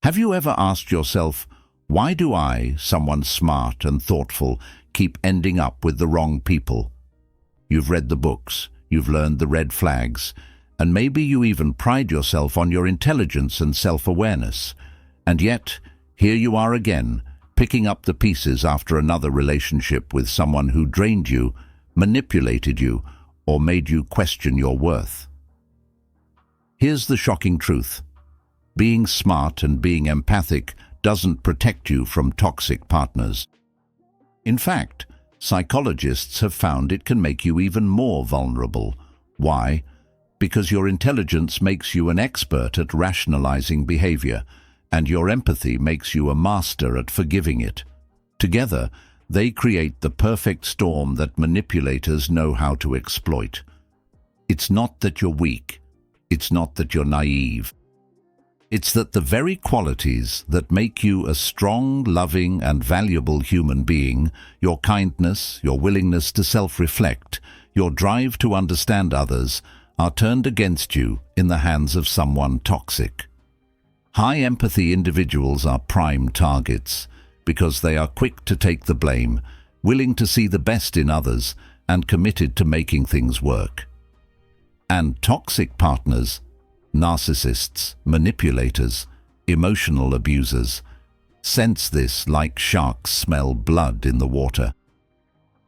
Have you ever asked yourself, why do I, someone smart and thoughtful, keep ending up with the wrong people? You've read the books, you've learned the red flags, and maybe you even pride yourself on your intelligence and self-awareness. And yet, here you are again, picking up the pieces after another relationship with someone who drained you, manipulated you, or made you question your worth. Here's the shocking truth. Being smart and being empathic doesn't protect you from toxic partners. In fact, psychologists have found it can make you even more vulnerable. Why? Because your intelligence makes you an expert at rationalizing behavior, and your empathy makes you a master at forgiving it. Together, they create the perfect storm that manipulators know how to exploit. It's not that you're weak. It's not that you're naive. It's that the very qualities that make you a strong, loving, and valuable human being, your kindness, your willingness to self-reflect, your drive to understand others, are turned against you in the hands of someone toxic. High empathy individuals are prime targets because they are quick to take the blame, willing to see the best in others, and committed to making things work. And toxic partners, narcissists, manipulators, emotional abusers, sense this like sharks smell blood in the water.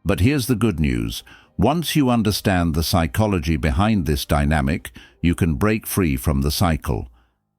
But here's the good news. Once you understand the psychology behind this dynamic, you can break free from the cycle.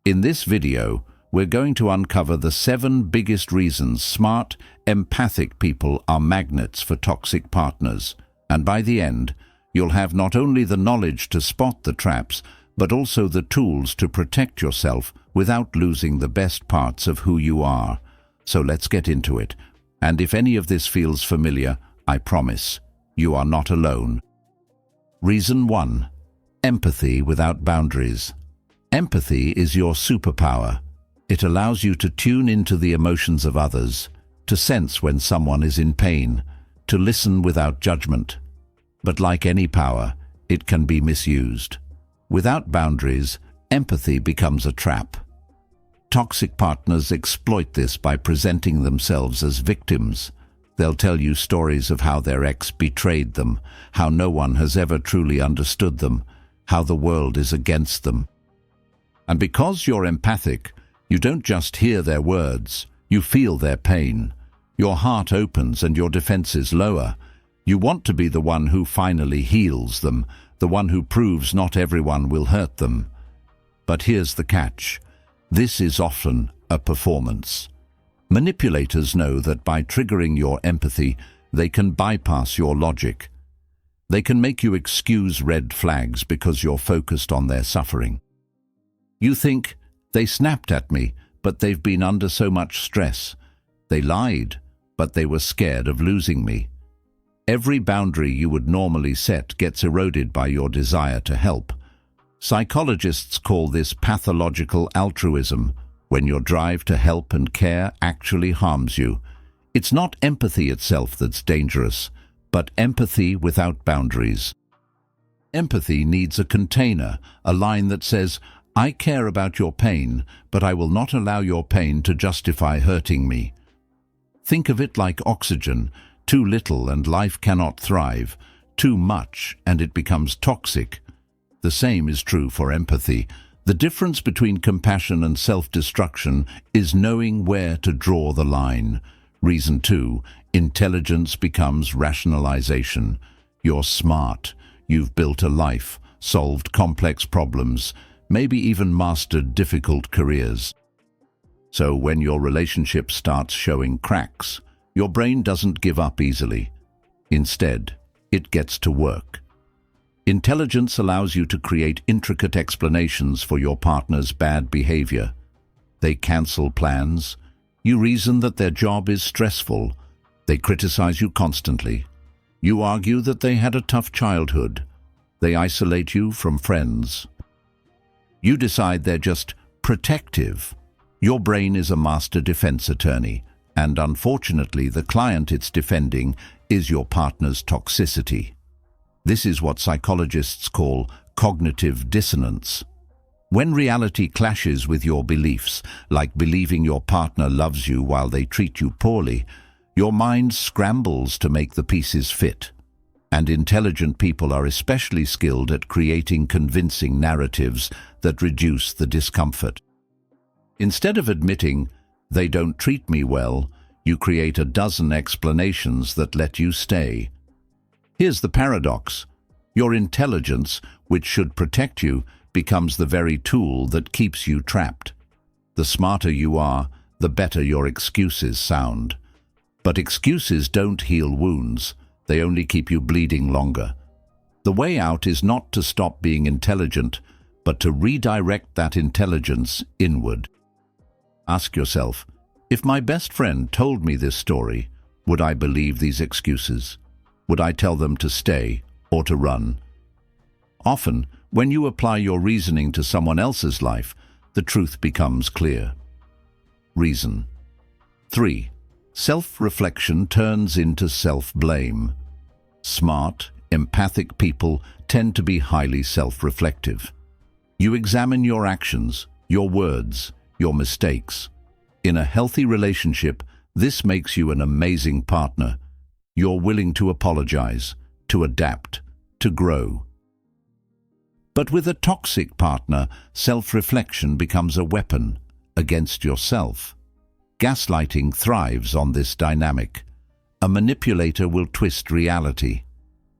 In this video, we're going to uncover the 7 biggest reasons smart, empathic people are magnets for toxic partners. And by the end, you'll have not only the knowledge to spot the traps, but also the tools to protect yourself without losing the best parts of who you are. So let's get into it. And if any of this feels familiar, I promise, you are not alone. Reason 1. Empathy without boundaries. Empathy is your superpower. It allows you to tune into the emotions of others, to sense when someone is in pain, to listen without judgment. But like any power, it can be misused. Without boundaries, empathy becomes a trap. Toxic partners exploit this by presenting themselves as victims. They'll tell you stories of how their ex betrayed them, how no one has ever truly understood them, how the world is against them. And because you're empathic, you don't just hear their words, you feel their pain. Your heart opens and your defenses lower. You want to be the one who finally heals them, the one who proves not everyone will hurt them. But here's the catch. This is often a performance. Manipulators know that by triggering your empathy, they can bypass your logic. They can make you excuse red flags because you're focused on their suffering. You think, they snapped at me, but they've been under so much stress. They lied, but they were scared of losing me. Every boundary you would normally set gets eroded by your desire to help. Psychologists call this pathological altruism, when your drive to help and care actually harms you. It's not empathy itself that's dangerous, but empathy without boundaries. Empathy needs a container, a line that says, I care about your pain, but I will not allow your pain to justify hurting me. Think of it like oxygen. Too little and life cannot thrive. Too much and it becomes toxic. The same is true for empathy. The difference between compassion and self-destruction is knowing where to draw the line. Reason 2. Intelligence becomes rationalization. You're smart. You've built a life, solved complex problems, maybe even mastered difficult careers. So when your relationship starts showing cracks, your brain doesn't give up easily. Instead, it gets to work. Intelligence allows you to create intricate explanations for your partner's bad behavior. They cancel plans. You reason that their job is stressful. They criticize you constantly. You argue that they had a tough childhood. They isolate you from friends. You decide they're just protective. Your brain is a master defense attorney. And unfortunately, the client it's defending is your partner's toxicity. This is what psychologists call cognitive dissonance. When reality clashes with your beliefs, like believing your partner loves you while they treat you poorly, your mind scrambles to make the pieces fit. And intelligent people are especially skilled at creating convincing narratives that reduce the discomfort. Instead of admitting, "They don't treat me well," you create a dozen explanations that let you stay. Here's the paradox. Your intelligence, which should protect you, becomes the very tool that keeps you trapped. The smarter you are, the better your excuses sound. But excuses don't heal wounds. They only keep you bleeding longer. The way out is not to stop being intelligent, but to redirect that intelligence inward. Ask yourself, if my best friend told me this story, would I believe these excuses? Would I tell them to stay or to run? Often, when you apply your reasoning to someone else's life, the truth becomes clear. Reason. 3. Self-reflection turns into self-blame. Smart, empathic people tend to be highly self-reflective. You examine your actions, your words, your mistakes. In a healthy relationship, this makes you an amazing partner. You're willing to apologize, to adapt, to grow. But with a toxic partner, self-reflection becomes a weapon against yourself. Gaslighting thrives on this dynamic. A manipulator will twist reality.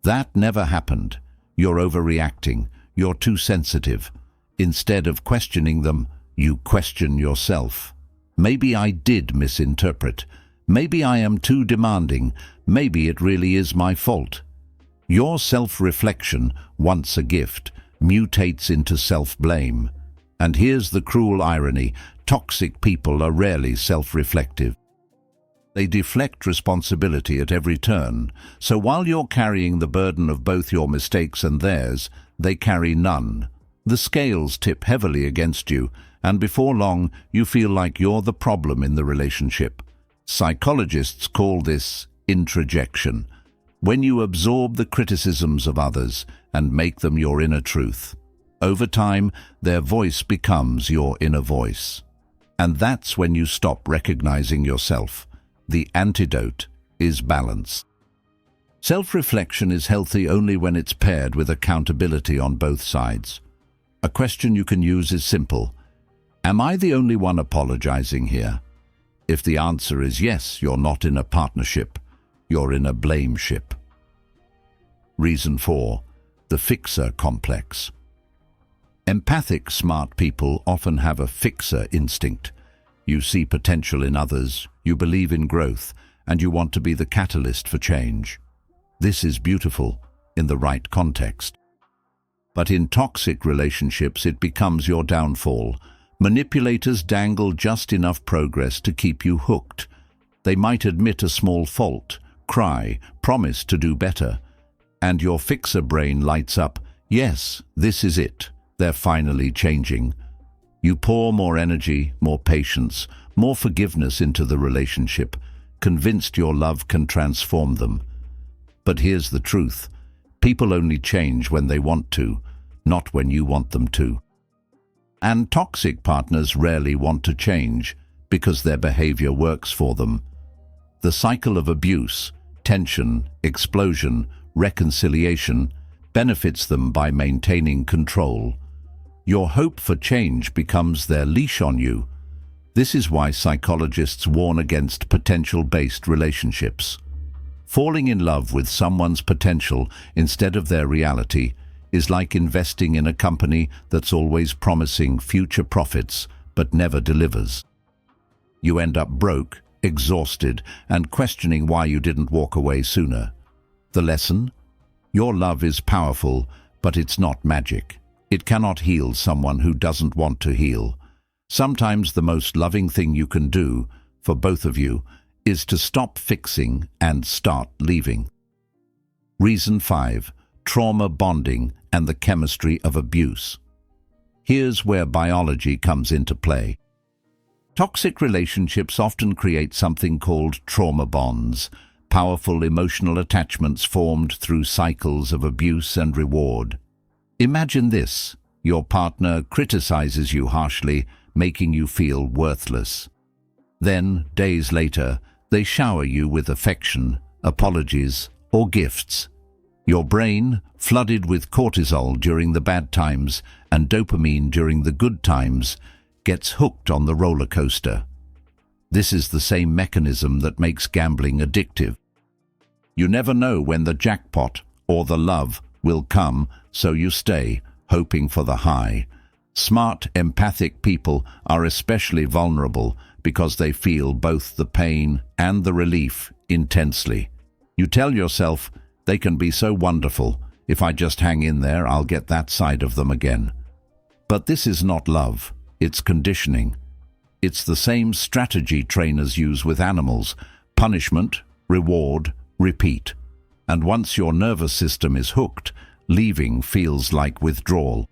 That never happened. You're overreacting. You're too sensitive. Instead of questioning them, you question yourself. Maybe I did misinterpret. Maybe I am too demanding. Maybe it really is my fault. Your self-reflection, once a gift, mutates into self-blame. And here's the cruel irony: toxic people are rarely self-reflective. They deflect responsibility at every turn, so while you're carrying the burden of both your mistakes and theirs, they carry none. The scales tip heavily against you, and before long, you feel like you're the problem in the relationship. Psychologists call this introjection, when you absorb the criticisms of others and make them your inner truth. Over time, their voice becomes your inner voice. And that's when you stop recognizing yourself. The antidote is balance. Self-reflection is healthy only when it's paired with accountability on both sides. A question you can use is simple. Am I the only one apologizing here? If the answer is yes, you're not in a partnership. You're in a blame ship. Reason 4. The fixer complex. Empathic, smart people often have a fixer instinct. You see potential in others, you believe in growth, and you want to be the catalyst for change. This is beautiful in the right context. But in toxic relationships, it becomes your downfall. Manipulators dangle just enough progress to keep you hooked. They might admit a small fault, cry, promise to do better, and your fixer brain lights up. Yes, this is it. They're finally changing. You pour more energy, more patience, more forgiveness into the relationship, convinced your love can transform them. But here's the truth. People only change when they want to, not when you want them to. And toxic partners rarely want to change because their behavior works for them. The cycle of abuse, tension, explosion, reconciliation benefits them by maintaining control. Your hope for change becomes their leash on you. This is why psychologists warn against potential-based relationships. Falling in love with someone's potential instead of their reality is like investing in a company that's always promising future profits but never delivers. You end up broke, exhausted, and questioning why you didn't walk away sooner. The lesson? Your love is powerful, but it's not magic. It cannot heal someone who doesn't want to heal. Sometimes the most loving thing you can do, for both of you, is to stop fixing and start leaving. Reason 5. Trauma bonding and the chemistry of abuse. Here's where biology comes into play. Toxic relationships often create something called trauma bonds, powerful emotional attachments formed through cycles of abuse and reward. Imagine this. Your partner criticizes you harshly, making you feel worthless. Then, days later, they shower you with affection, apologies, or gifts. Your brain, flooded with cortisol during the bad times and dopamine during the good times, gets hooked on the roller coaster. This is the same mechanism that makes gambling addictive. You never know when the jackpot or the love will come, so you stay, hoping for the high. Smart, empathic people are especially vulnerable because they feel both the pain and the relief intensely. You tell yourself, they can be so wonderful. If I just hang in there, I'll get that side of them again. But this is not love, it's conditioning. It's the same strategy trainers use with animals: punishment, reward, repeat. And once your nervous system is hooked, leaving feels like withdrawal.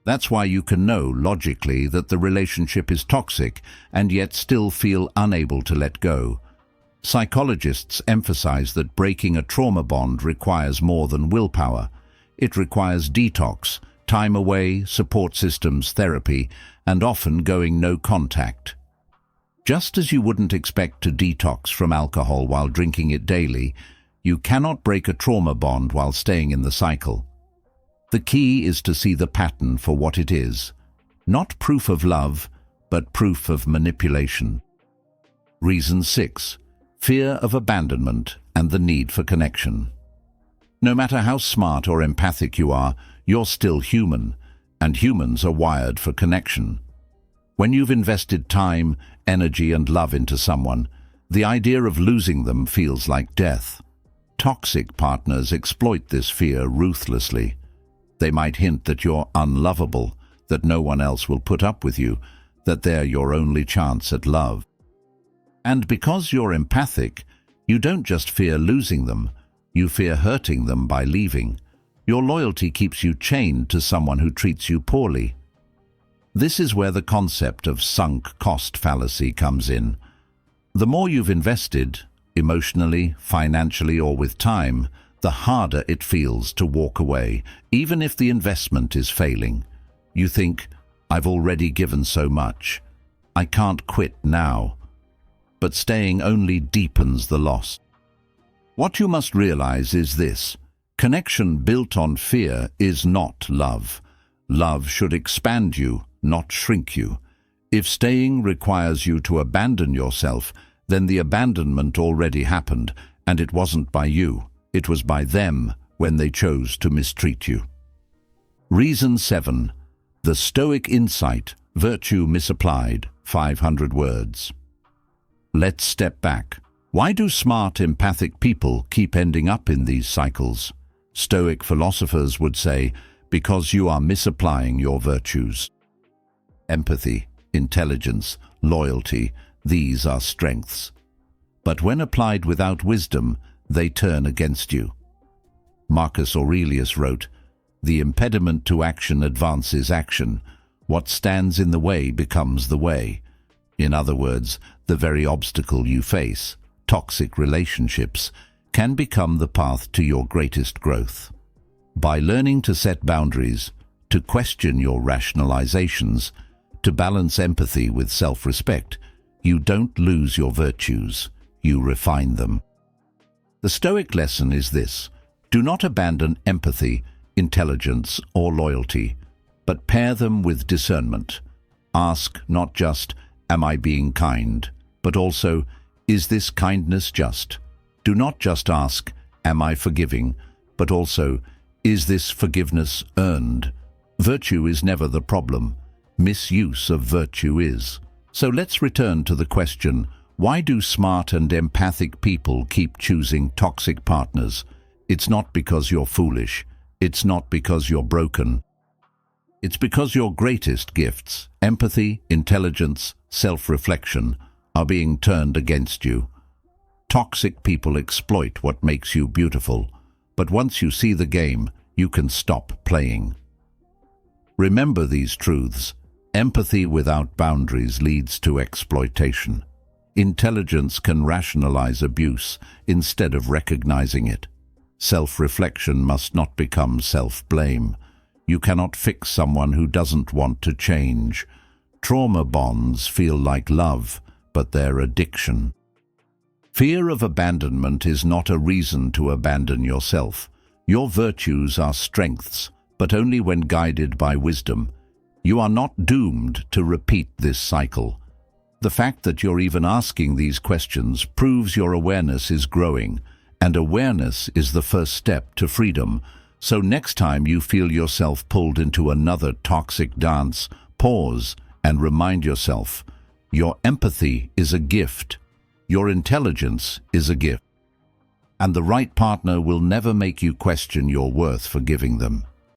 That's why you can know logically that the relationship is toxic and yet still feel unable to let go. Psychologists emphasize that breaking a trauma bond requires more than willpower. It requires detox, time away, support systems, therapy, and often going no contact. Just as you wouldn't expect to detox from alcohol while drinking it daily, you cannot break a trauma bond while staying in the cycle. The key is to see the pattern for what it is, not proof of love, but proof of manipulation. Reason 6. Fear of abandonment and the need for connection. No matter how smart or empathic you are, you're still human, and humans are wired for connection. When you've invested time, energy, and love into someone, the idea of losing them feels like death. Toxic partners exploit this fear ruthlessly. They might hint that you're unlovable, that no one else will put up with you, that they're your only chance at love. And because you're empathic, you don't just fear losing them, you fear hurting them by leaving. Your loyalty keeps you chained to someone who treats you poorly. This is where the concept of sunk cost fallacy comes in. The more you've invested, emotionally, financially, or with time, the harder it feels to walk away, even if the investment is failing. You think, I've already given so much. I can't quit now. But staying only deepens the loss. What you must realize is this: connection built on fear is not love. Love should expand you, not shrink you. If staying requires you to abandon yourself, then the abandonment already happened, and it wasn't by you. It was by them when they chose to mistreat you. Reason 7. The Stoic insight: virtue misapplied, 500 words. Let's step back. Why do smart, empathic people keep ending up in these cycles? Stoic philosophers would say, because you are misapplying your virtues. Empathy, intelligence, loyalty, these are strengths. But when applied without wisdom, they turn against you. Marcus Aurelius wrote, "The impediment to action advances action. What stands in the way becomes the way." In other words, the very obstacle you face, toxic relationships, can become the path to your greatest growth. By learning to set boundaries, to question your rationalizations, to balance empathy with self-respect, you don't lose your virtues, you refine them. The Stoic lesson is this: do not abandon empathy, intelligence, or loyalty, but pair them with discernment. Ask not just, am I being kind, but also, is this kindness just? Do not just ask, am I forgiving, but also, is this forgiveness earned? Virtue is never the problem. Misuse of virtue is. So let's return to the question, why do smart and empathic people keep choosing toxic partners? It's not because you're foolish. It's not because you're broken. It's because your greatest gifts, empathy, intelligence, self-reflection, are being turned against you. Toxic people exploit what makes you beautiful, but once you see the game, you can stop playing. Remember these truths. Empathy without boundaries leads to exploitation. Intelligence can rationalize abuse instead of recognizing it. Self-reflection must not become self-blame. You cannot fix someone who doesn't want to change. Trauma bonds feel like love, but they're addiction. Fear of abandonment is not a reason to abandon yourself. Your virtues are strengths, but only when guided by wisdom. You are not doomed to repeat this cycle. The fact that you're even asking these questions proves your awareness is growing, and awareness is the first step to freedom. So next time you feel yourself pulled into another toxic dance, pause and remind yourself, your empathy is a gift, your intelligence is a gift, and the right partner will never make you question your worth for giving them.